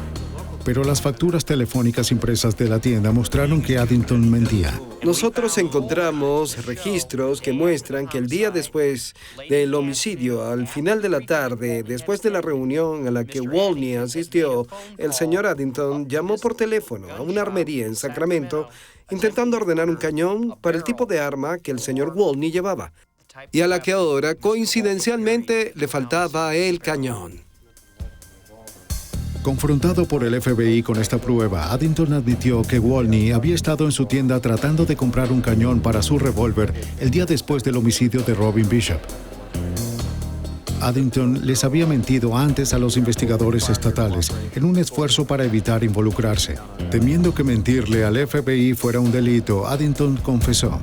Pero las facturas telefónicas impresas de la tienda mostraron que Addington mentía. Nosotros encontramos registros que muestran que el día después del homicidio, al final de la tarde, después de la reunión a la que Wolny asistió, el señor Addington llamó por teléfono a una armería en Sacramento intentando ordenar un cañón para el tipo de arma que el señor Wolny llevaba, y a la que ahora, coincidencialmente, le faltaba el cañón. Confrontado por el FBI con esta prueba, Addington admitió que Wolny había estado en su tienda tratando de comprar un cañón para su revólver el día después del homicidio de Robin Bishop. Addington les había mentido antes a los investigadores estatales en un esfuerzo para evitar involucrarse. Temiendo que mentirle al FBI fuera un delito, Addington confesó.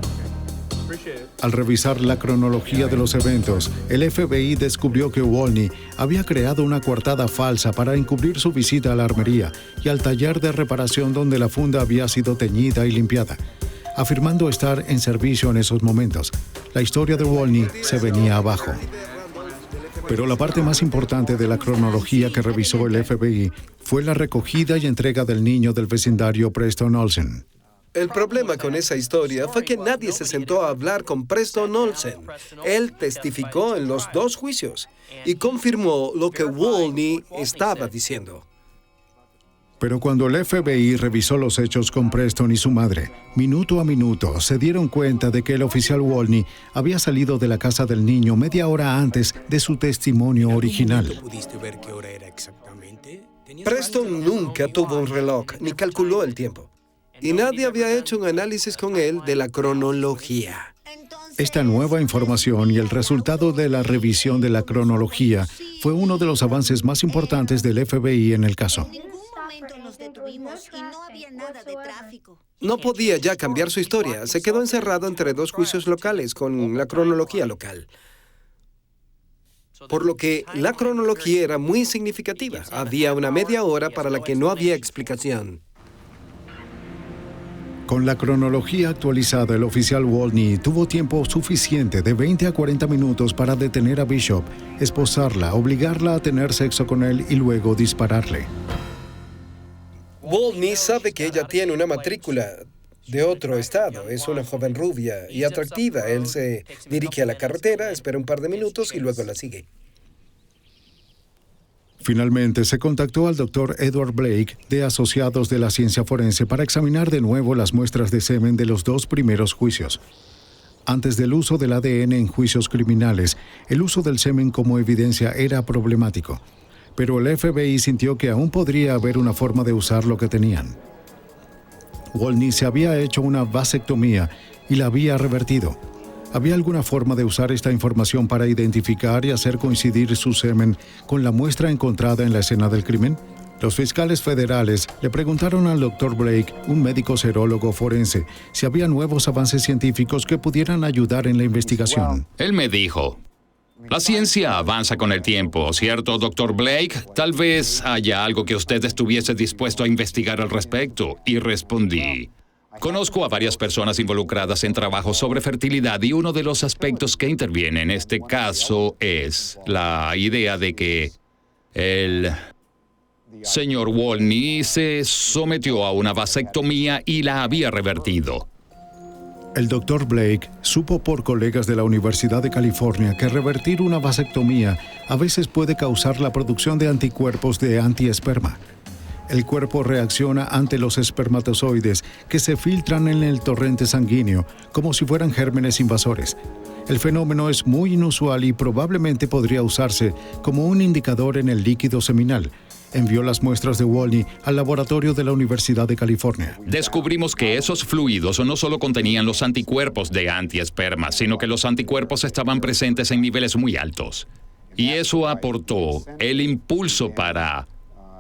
Al revisar la cronología de los eventos, el FBI descubrió que Wolny había creado una coartada falsa para encubrir su visita a la armería y al taller de reparación donde la funda había sido teñida y limpiada, afirmando estar en servicio en esos momentos. La historia de Wolny se venía abajo. Pero la parte más importante de la cronología que revisó el FBI fue la recogida y entrega del niño del vecindario Preston Olsen. El problema con esa historia fue que nadie se sentó a hablar con Preston Olsen. Él testificó en los dos juicios y confirmó lo que Wolny estaba diciendo. Pero cuando el FBI revisó los hechos con Preston y su madre, minuto a minuto se dieron cuenta de que el oficial Wolny había salido de la casa del niño media hora antes de su testimonio original. ¿Pudiste ver qué hora era exactamente? Preston nunca tuvo un reloj ni calculó el tiempo. Y nadie había hecho un análisis con él de la cronología. Esta nueva información y el resultado de la revisión de la cronología fue uno de los avances más importantes del FBI en el caso. No podía ya cambiar su historia. Se quedó encerrado entre dos juicios locales con la cronología local. Por lo que la cronología era muy significativa. Había una media hora para la que no había explicación. Con la cronología actualizada, el oficial Wolny tuvo tiempo suficiente de 20 a 40 minutos para detener a Bishop, esposarla, obligarla a tener sexo con él y luego dispararle. Wolny sabe que ella tiene una matrícula de otro estado. Es una joven rubia y atractiva. Él se dirige a la carretera, espera un par de minutos y luego la sigue. Finalmente, se contactó al Dr. Edward Blake de Asociados de la Ciencia Forense para examinar de nuevo las muestras de semen de los dos primeros juicios. Antes del uso del ADN en juicios criminales, el uso del semen como evidencia era problemático. Pero el FBI sintió que aún podría haber una forma de usar lo que tenían. Wolny se había hecho una vasectomía y la había revertido. ¿Había alguna forma de usar esta información para identificar y hacer coincidir su semen con la muestra encontrada en la escena del crimen? Los fiscales federales le preguntaron al Dr. Blake, un médico serólogo forense, si había nuevos avances científicos que pudieran ayudar en la investigación. Él me dijo, la ciencia avanza con el tiempo, ¿cierto, Dr. Blake? Tal vez haya algo que usted estuviese dispuesto a investigar al respecto. Y respondí, conozco a varias personas involucradas en trabajos sobre fertilidad y uno de los aspectos que interviene en este caso es la idea de que el señor Wolny se sometió a una vasectomía y la había revertido. El Dr. Blake supo por colegas de la Universidad de California que revertir una vasectomía a veces puede causar la producción de anticuerpos de antiesperma. El cuerpo reacciona ante los espermatozoides que se filtran en el torrente sanguíneo como si fueran gérmenes invasores. El fenómeno es muy inusual y probablemente podría usarse como un indicador en el líquido seminal. Envió las muestras de Wolny al laboratorio de la Universidad de California. Descubrimos que esos fluidos no solo contenían los anticuerpos de antiesperma, sino que los anticuerpos estaban presentes en niveles muy altos. Y eso aportó el impulso para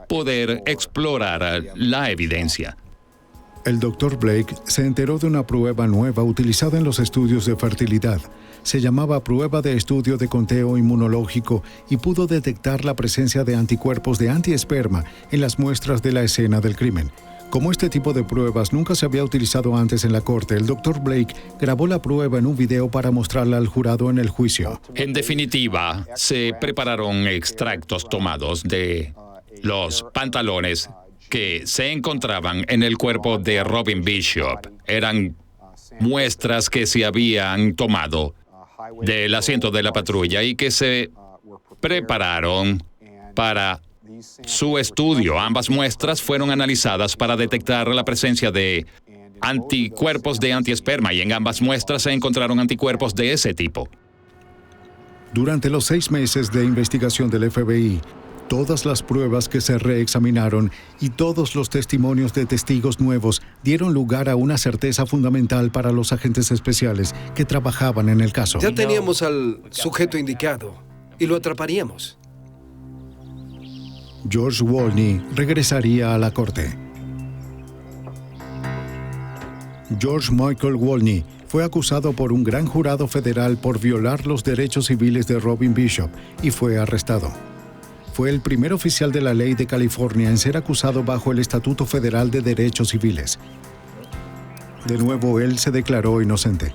poder explorar la evidencia. El Dr. Blake se enteró de una prueba nueva utilizada en los estudios de fertilidad. Se llamaba prueba de estudio de conteo inmunológico y pudo detectar la presencia de anticuerpos de antiesperma en las muestras de la escena del crimen. Como este tipo de pruebas nunca se había utilizado antes en la corte, el Dr. Blake grabó la prueba en un video para mostrarla al jurado en el juicio. En definitiva, se prepararon extractos tomados de los pantalones que se encontraban en el cuerpo de Robin Bishop. Eran muestras que se habían tomado del asiento de la patrulla y que se prepararon para su estudio. Ambas muestras fueron analizadas para detectar la presencia de anticuerpos de antiesperma y en ambas muestras se encontraron anticuerpos de ese tipo. Durante los 6 meses de investigación del FBI, todas las pruebas que se reexaminaron y todos los testimonios de testigos nuevos dieron lugar a una certeza fundamental para los agentes especiales que trabajaban en el caso. Ya teníamos al sujeto indicado y lo atraparíamos. George Wolny regresaría a la corte. George Michael Wolny fue acusado por un gran jurado federal por violar los derechos civiles de Robin Bishop y fue arrestado. Fue el primer oficial de la ley de California en ser acusado bajo el Estatuto Federal de Derechos Civiles. De nuevo, él se declaró inocente.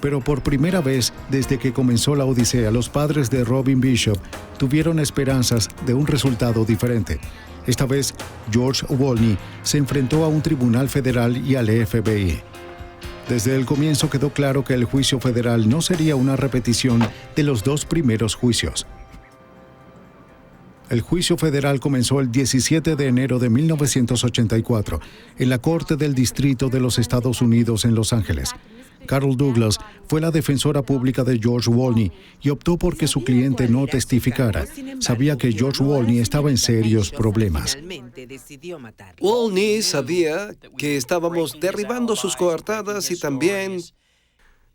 Pero por primera vez desde que comenzó la odisea, los padres de Robin Bishop tuvieron esperanzas de un resultado diferente. Esta vez, George Wolny se enfrentó a un tribunal federal y al FBI. Desde el comienzo quedó claro que el juicio federal no sería una repetición de los 2 primeros juicios. El juicio federal comenzó el 17 de enero de 1984 en la Corte del Distrito de los Estados Unidos en Los Ángeles. Carol Douglas fue la defensora pública de George Wolny y optó por que su cliente no testificara. Sabía que George Wolny estaba en serios problemas. Wolny sabía que estábamos derribando sus coartadas y también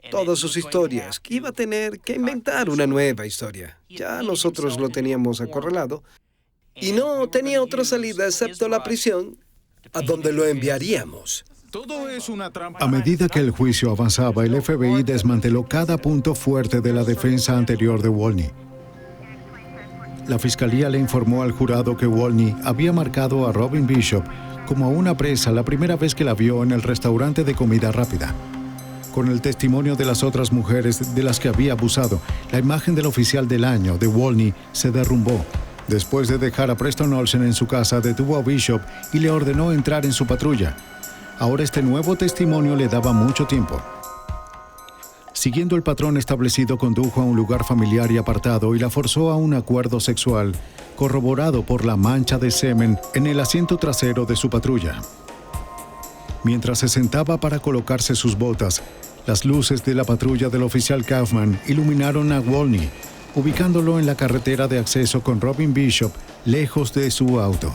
todas sus historias, que iba a tener que inventar una nueva historia. Ya nosotros lo teníamos acorralado y no tenía otra salida excepto la prisión, a donde lo enviaríamos. Todo es una trampa. A medida que el juicio avanzaba, el FBI desmanteló cada punto fuerte de la defensa anterior de Wolny. La fiscalía le informó al jurado que Wolny había marcado a Robin Bishop como a una presa la primera vez que la vio en el restaurante de comida rápida. Con el testimonio de las otras mujeres de las que había abusado, la imagen del oficial del año de Wolny se derrumbó. Después de dejar a Preston Olsen en su casa, detuvo a Bishop y le ordenó entrar en su patrulla. Ahora este nuevo testimonio le daba mucho tiempo. Siguiendo el patrón establecido, condujo a un lugar familiar y apartado y la forzó a un acuerdo sexual, corroborado por la mancha de semen en el asiento trasero de su patrulla. Mientras se sentaba para colocarse sus botas, las luces de la patrulla del oficial Kaufman iluminaron a Wolny, ubicándolo en la carretera de acceso con Robin Bishop lejos de su auto.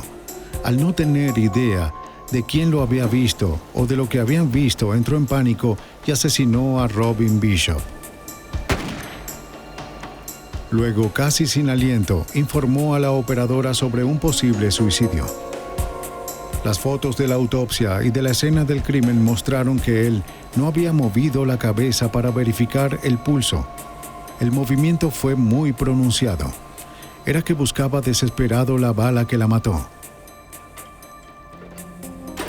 Al no tener idea de quién lo había visto o de lo que habían visto, entró en pánico y asesinó a Robin Bishop. Luego, casi sin aliento, informó a la operadora sobre un posible suicidio. Las fotos de la autopsia y de la escena del crimen mostraron que él no había movido la cabeza para verificar el pulso. El movimiento fue muy pronunciado. Era que buscaba desesperado la bala que la mató.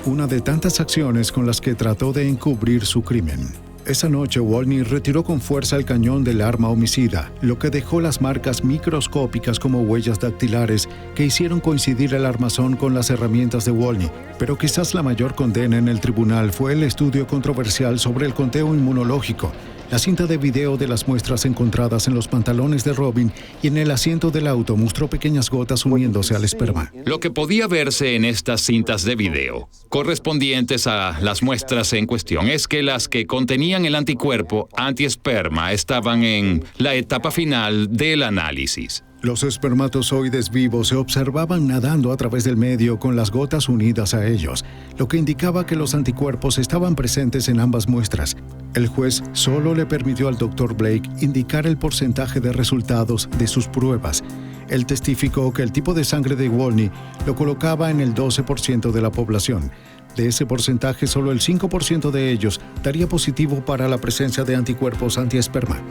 Una de tantas acciones con las que trató de encubrir su crimen. Esa noche, Wolny retiró con fuerza el cañón del arma homicida, lo que dejó las marcas microscópicas como huellas dactilares que hicieron coincidir el armazón con las herramientas de Wolny. Pero quizás la mayor condena en el tribunal fue el estudio controversial sobre el conteo inmunológico. La cinta de video de las muestras encontradas en los pantalones de Robin y en el asiento del auto mostró pequeñas gotas uniéndose al esperma. Lo que podía verse en estas cintas de video, correspondientes a las muestras en cuestión, es que las que contenían el anticuerpo antiesperma estaban en la etapa final del análisis. Los espermatozoides vivos se observaban nadando a través del medio con las gotas unidas a ellos, lo que indicaba que los anticuerpos estaban presentes en ambas muestras. El juez solo le permitió al Dr. Blake indicar el porcentaje de resultados de sus pruebas. Él testificó que el tipo de sangre de Wolny lo colocaba en el 12% de la población. De ese porcentaje, solo el 5% de ellos daría positivo para la presencia de anticuerpos antiesperma.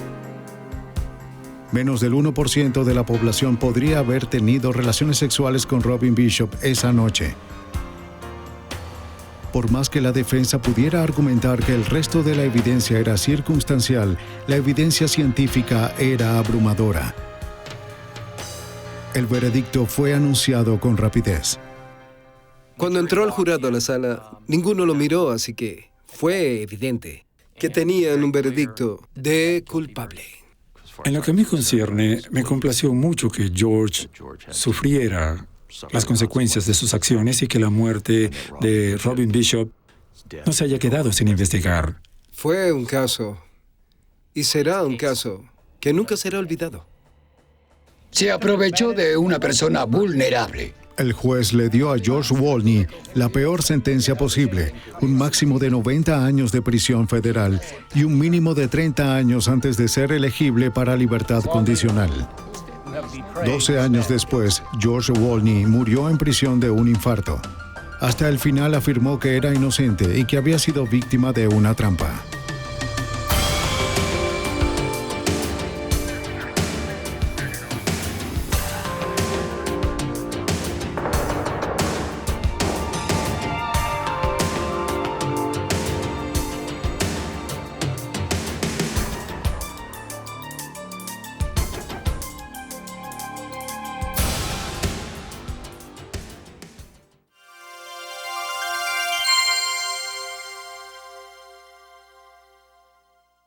Menos del 1% de la población podría haber tenido relaciones sexuales con Robin Bishop esa noche. Por más que la defensa pudiera argumentar que el resto de la evidencia era circunstancial, la evidencia científica era abrumadora. El veredicto fue anunciado con rapidez. Cuando entró el jurado a la sala, ninguno lo miró, así que fue evidente que tenían un veredicto de culpable. En lo que a mí concierne, me complació mucho que George sufriera las consecuencias de sus acciones y que la muerte de Robin Bishop no se haya quedado sin investigar. Fue un caso, y será un caso, que nunca será olvidado. Se aprovechó de una persona vulnerable. El juez le dio a George Wolny la peor sentencia posible, un máximo de 90 años de prisión federal y un mínimo de 30 años antes de ser elegible para libertad condicional. 12 años después, George Wolny murió en prisión de un infarto. Hasta el final afirmó que era inocente y que había sido víctima de una trampa.